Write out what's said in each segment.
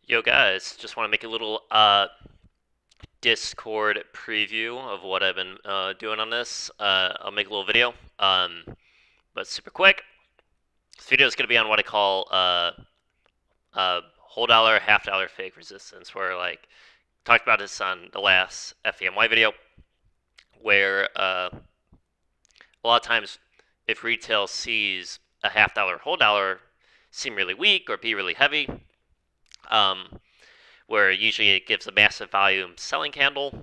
Yo guys, just want to make a little Discord preview of what I've been doing on this. I'll make a little video, but super quick. This video is going to be on what I call whole dollar, half dollar fake resistance, where like talked about this on the last FEMY video, where a lot of times if retail sees a half dollar, whole dollar seem really weak or be really heavy, um, where usually it gives a massive volume selling candle,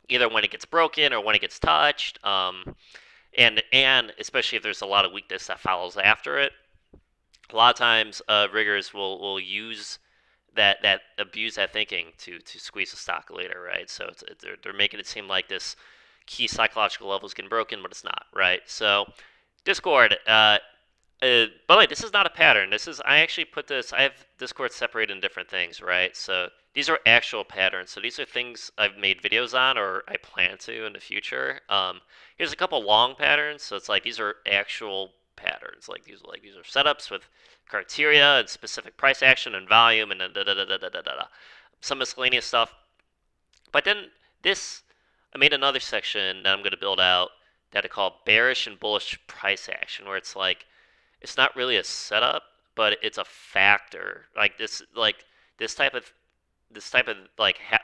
either when it gets broken or when it gets touched, and especially if there's a lot of weakness that follows after it. A lot of times, riggers will use that abuse that thinking to squeeze the stock later, right? So they're making it seem like this key psychological level is getting broken, but it's not, right? So Discord. By the way, this is not a pattern. I actually put this. I have Discord separated in different things, right? So these are actual patterns. So these are things I've made videos on, or I plan to in the future. Here's a couple long patterns. So it's like these are actual patterns. These are setups with criteria and specific price action and volume and some miscellaneous stuff. But then this, I made another section that I'm going to build out that I call bearish and bullish price action, where it's like it's not really a setup, but it's a factor. This type of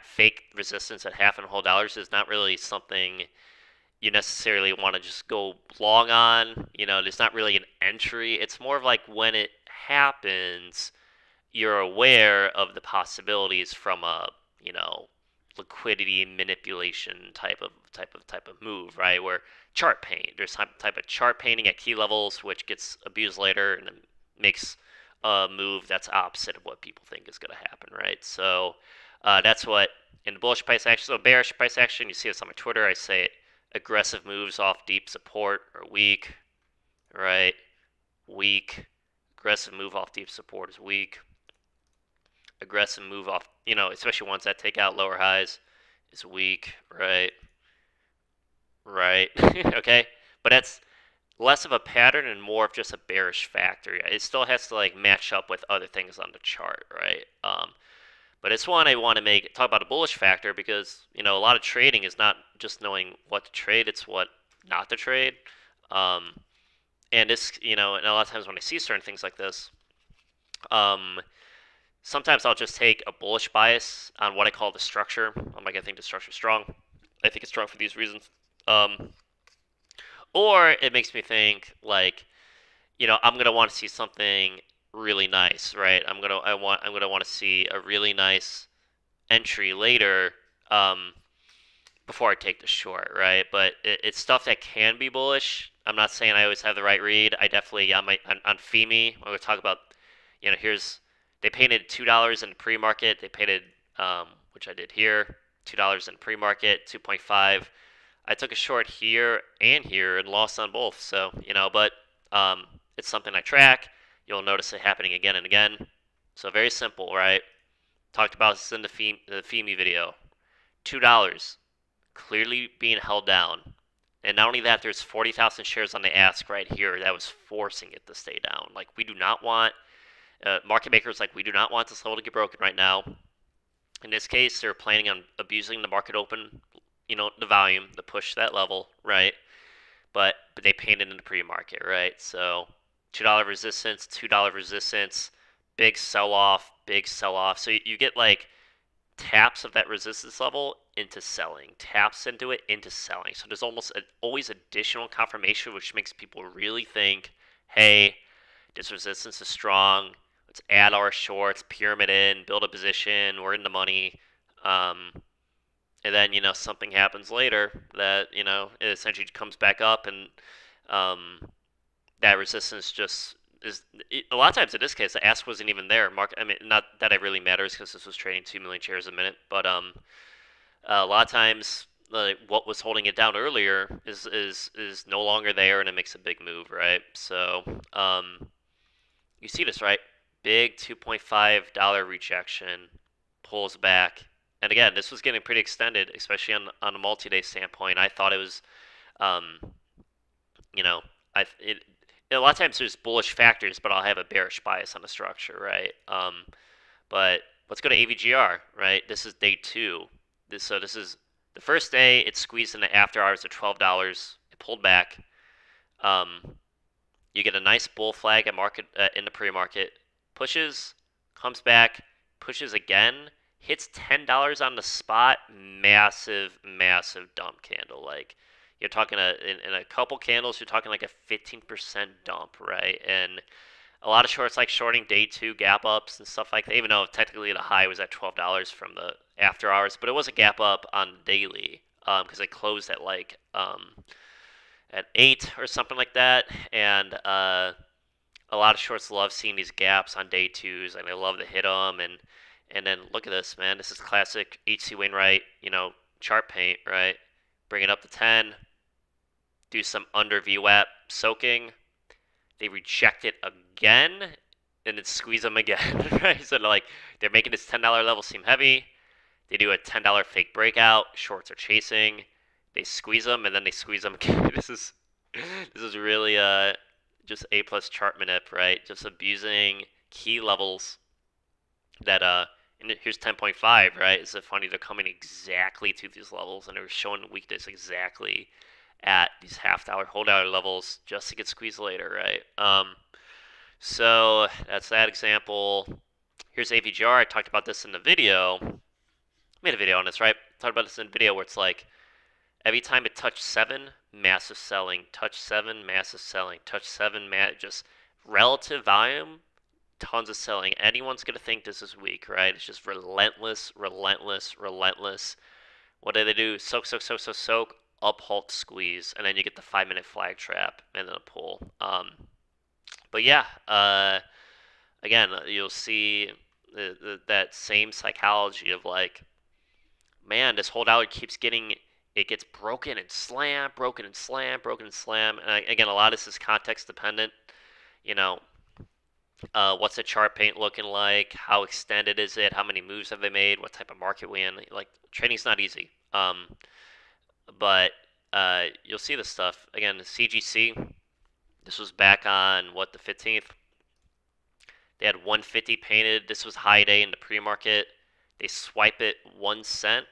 fake resistance at half and whole dollars is not really something you necessarily want to just go long on. There's not really an entry. It's more of like when it happens, you're aware of the possibilities from a liquidity manipulation type of move, right? Where chart paint, there's type of chart painting at key levels, which gets abused later and then makes a move that's opposite of what people think is going to happen, right? So that's what in the bullish price action. So bearish price action, you see this on my Twitter. I say aggressive moves off deep support are weak, right? Weak. Aggressive move off deep support is weak. Aggressive move off, especially ones that take out lower highs, is weak, right? Right. Okay. But that's less of a pattern and more of just a bearish factor. It still has to like match up with other things on the chart, right? But it's one I want to talk about a bullish factor because a lot of trading is not just knowing what to trade; it's what not to trade. Um, and and a lot of times when I see certain things like this, um, sometimes I'll just take a bullish bias on what I call the structure. I'm like, I think the structure's strong. I think it's strong for these reasons. Um, or it makes me think like, I'm gonna want to see something really nice, right? I'm gonna want to see a really nice entry later, before I take the short, right? But it's stuff that can be bullish. I'm not saying I always have the right read. I definitely on FEMI when we talk about, here's they painted $2 in the pre-market. They painted, which I did here, $2 in pre-market, 2.5. I took a short here and here and lost on both. So but it's something I track. You'll notice it happening again and again. So very simple, right? Talked about this in the FEMI video. $2 clearly being held down. And not only that, there's 40,000 shares on the ask right here that was forcing it to stay down. Like, we do not want, market makers, like, we do not want this level to get broken right now. In this case, they're planning on abusing the market open, the volume to push that level, right? But they painted in the pre-market, right? So $2 resistance, $2 resistance, big sell-off, big sell-off. So you get like taps of that resistance level into selling, taps into it into selling. So there's always additional confirmation, which makes people really think, hey, this resistance is strong. Let's add our shorts, pyramid in, build a position. We're in the money. And then, something happens later that, it essentially comes back up and that resistance just is a lot of times in this case the ask wasn't even there. I mean, not that it really matters because this was trading 2 million shares a minute, but a lot of times what was holding it down earlier is no longer there, and it makes a big move, right? So you see this, right? Big $2.5 rejection, pulls back, and again, this was getting pretty extended, especially on a multi-day standpoint. I thought it was, um, you know, a lot of times there's bullish factors, but I'll have a bearish bias on the structure, right? But let's go to AVGR, right? This is day 2. This is the first day. It squeezed in the after hours at $12. It pulled back. Um, you get a nice bull flag at market in the pre-market. Pushes, comes back, pushes again, hits $10 on the spot. Massive, massive dump candle. Like you're talking in a couple candles, you're talking like a 15% dump, right? And a lot of shorts like shorting day 2 gap ups and stuff like that, even though technically the high was at $12 from the after hours, but it was a gap up on daily because it closed at like at 8 or something like that. And a lot of shorts love seeing these gaps on day 2s, and they love to hit them. And then look at this, man. This is classic HC Wainwright, chart paint, right? Bring it up to 10, do some under VWAP soaking. They reject it again, and then squeeze them again, right? So they're making this $10 level seem heavy. They do a $10 fake breakout. Shorts are chasing. They squeeze them, and then they squeeze them again. This is really just A plus chart manip, right? Just abusing key levels that and here's 10.5, right? Is it funny? They're coming exactly to these levels, and they're showing weakness exactly at these half-dollar, whole-dollar levels just to get squeezed later, right? So that's that example. Here's AVGR. I talked about this in the video. I made a video on this, right? Talked about this in the video where it's like every time it touched 7, massive selling. Touch 7, massive selling. Touch 7, just relative volume, tons of selling. Anyone's going to think this is weak, right? It's just relentless, relentless, relentless. What do they do? Soak, soak, soak, soak, soak, up, halt, squeeze, and then you get the 5-minute flag trap and then a pull. But yeah, again, you'll see that same psychology of like, man, this whole dollar keeps getting, it gets broken and slam, broken and slam, broken and slam. And again, a lot of this is context dependent. You know, what's the chart paint looking like? How extended is it? How many moves have they made? What type of market we in? Like, trading's not easy. But you'll see this stuff. Again, the CGC, this was back on, what, the 15th? They had 150 painted. This was high day in the pre-market. They swipe it 1 cent.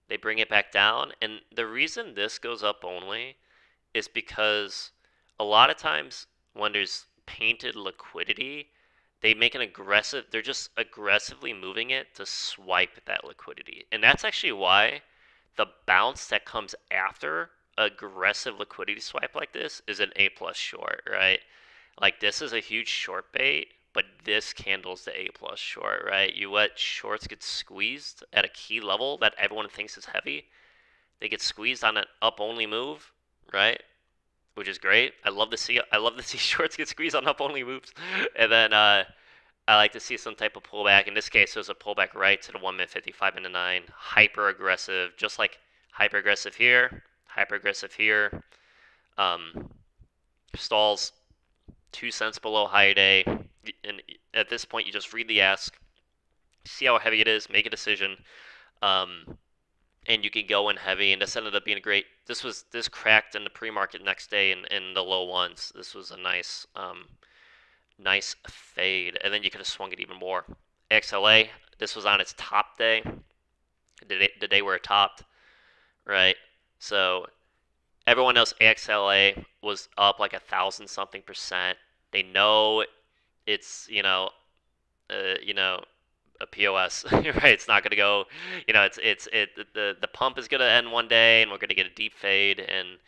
They bring it back down. And the reason this goes up only is because a lot of times when there's painted liquidity, they make an aggressive, they're just aggressively moving it to swipe that liquidity. And that's actually why the bounce that comes after aggressive liquidity swipe like this is an A plus short, right? Like this is a huge short bait, but this candle's the A plus short, right? You let shorts get squeezed at a key level that everyone thinks is heavy. They get squeezed on an up only move, right? Which is great. I love to see shorts get squeezed on up only moves. And then I like to see some type of pullback. In this case, it was a pullback right to the 1 minute 55 into 9. Hyper aggressive, just like hyper aggressive here, hyper aggressive here. Stalls 2 cents below high day. And at this point, you just read the ask, see how heavy it is, make a decision. And you can go in heavy, and this ended up being a great. This cracked in the pre-market next day in the low ones. This was a nice nice fade, and then you could have swung it even more. XLA, this was on its top day, the day where it topped, right? So everyone else AXLA was up like 1,000 something percent. They know it's a POS, right? It's not gonna go, the pump is gonna end one day, and we're gonna get a deep fade, and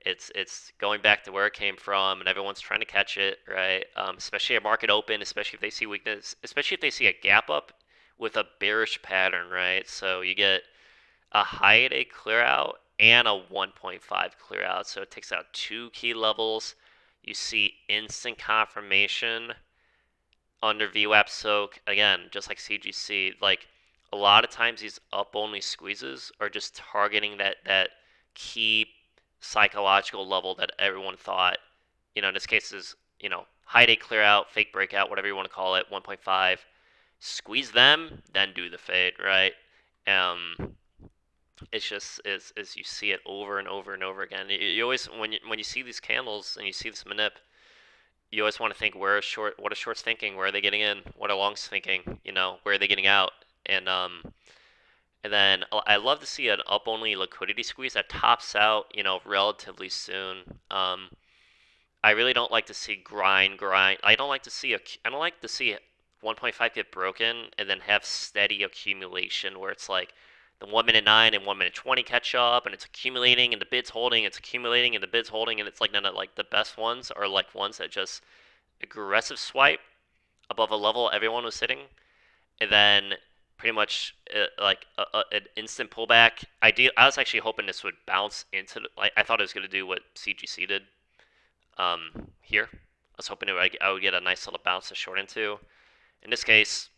it's going back to where it came from, and everyone's trying to catch it, right? Especially at market open, especially if they see weakness, especially if they see a gap up with a bearish pattern, right? So you get a high day clear out and a 1.5 clear out, so it takes out 2 key levels. You see instant confirmation under VWAP soak, again, just like CGC. Like a lot of times these up only squeezes are just targeting that key psychological level that everyone thought, in this case is, high day clear out, fake breakout, whatever you want to call it, 1.5. Squeeze them, then do the fade, right? It's just as you see it over and over and over again. You always, when you see these candles and you see this manip, you always want to think what are shorts thinking, where are they getting in, what are longs thinking, where are they getting out, and then I love to see an up only liquidity squeeze that tops out, relatively soon. I really don't like to see grind. I don't like to see 1.5 get broken and then have steady accumulation where it's like the 1 minute 9 and 1 minute 20 catch up and it's accumulating and the bid's holding, it's accumulating and the bid's holding, and it's like none of like the best ones are like ones that just aggressive swipe above a level everyone was sitting, and then pretty much an instant pullback. I was actually hoping this would bounce into like I thought it was going to do what CGC did here. I was hoping I would get a nice little bounce to short into. In this case,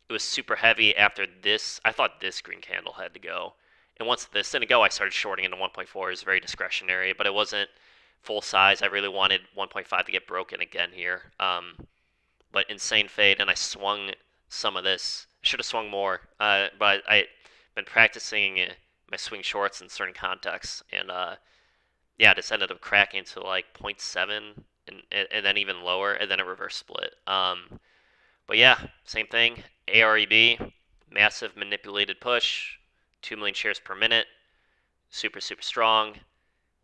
it was super heavy after this. I thought this green candle had to go. And once this didn't go, I started shorting into 1.4. It was very discretionary, but it wasn't full size. I really wanted 1.5 to get broken again here. But insane fade, and I swung some of this. I should have swung more, but I've been practicing my swing shorts in certain contexts, and yeah, this ended up cracking to like 0.7 and then even lower, and then a reverse split. But yeah, same thing. AREB, massive manipulated push, 2 million shares per minute, super, super strong.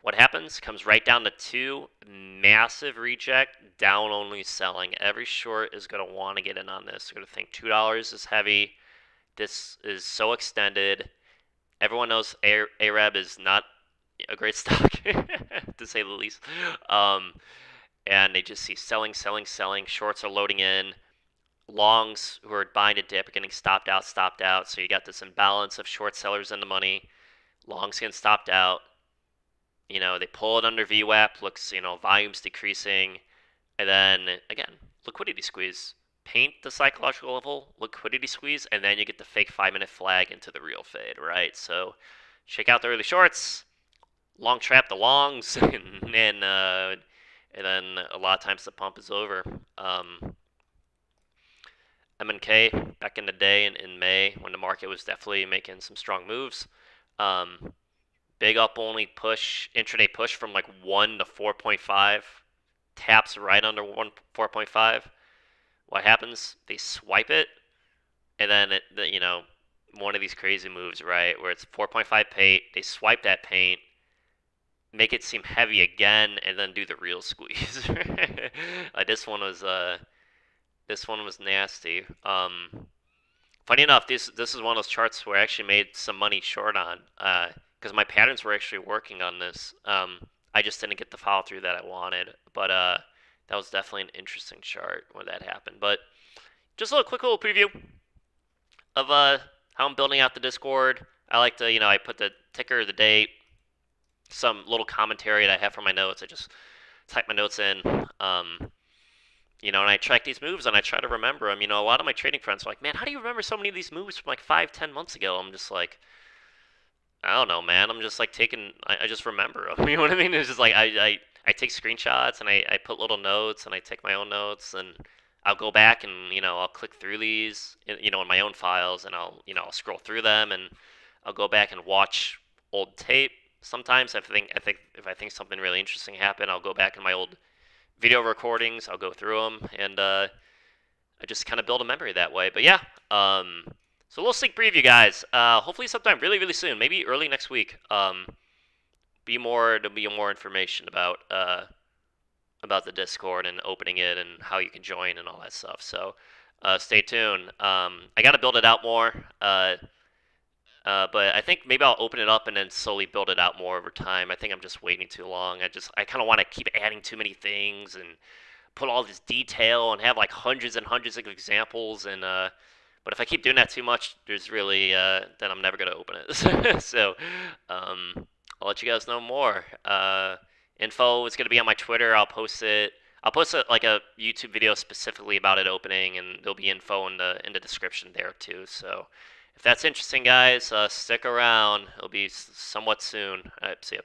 What happens? Comes right down to 2, massive reject, down only selling. Every short is going to want to get in on this. They're going to think $2 is heavy. This is so extended. Everyone knows AREB is not a great stock, to say the least. And they just see selling, selling, selling. Shorts are loading in. Longs who are buying a dip are getting stopped out. So you got this imbalance of short sellers in the money. Longs getting stopped out. They pull it under VWAP, looks, volumes decreasing. And then, again, liquidity squeeze. Paint the psychological level, liquidity squeeze, and then you get the fake 5-minute flag into the real fade, right? So check out the early shorts, long trap the longs, and then a lot of times the pump is over. M&K back in the day in May when the market was definitely making some strong moves. Big up only push, intraday push from like 1 to 4.5, taps right under 4.5. What happens? They swipe it, and then one of these crazy moves, right, where it's 4.5 paint, they swipe that paint, make it seem heavy again, and then do the real squeeze. This one was nasty. Funny enough, this is one of those charts where I actually made some money short on, because my patterns were actually working on this. I just didn't get the follow through that I wanted, but that was definitely an interesting chart when that happened. But just a quick little preview of how I'm building out the Discord. I like to, I put the ticker, the date, some little commentary that I have for my notes. I just type my notes in. And I track these moves and I try to remember them. A lot of my trading friends are like, man, how do you remember so many of these moves from like 5-10 months ago? I'm just like, I don't know, man. I'm just like I just remember them. You know what I mean? It's just like I take screenshots and I put little notes and I take my own notes and I'll go back and I'll click through these in my own files and I'll scroll through them and I'll go back and watch old tape. Sometimes if I think something really interesting happened, I'll go back in my old video recordings. I'll go through them and I just kind of build a memory that way. But yeah. So a little sneak preview, guys. Hopefully sometime really, really soon, maybe early next week. There'll be more information about the Discord and opening it and how you can join and all that stuff. So stay tuned. I got to build it out more. But I think maybe I'll open it up and then slowly build it out more over time. I think I'm just waiting too long. I kind of want to keep adding too many things and put all this detail and have like hundreds and hundreds of examples and but if I keep doing that too much, there's really then I'm never gonna open it. So I'll let you guys know more. Info is gonna be on my Twitter. I'll post it like a YouTube video specifically about it opening, and there'll be info in the description there too. So if that's interesting, guys, stick around. It'll be somewhat soon. All right, see ya.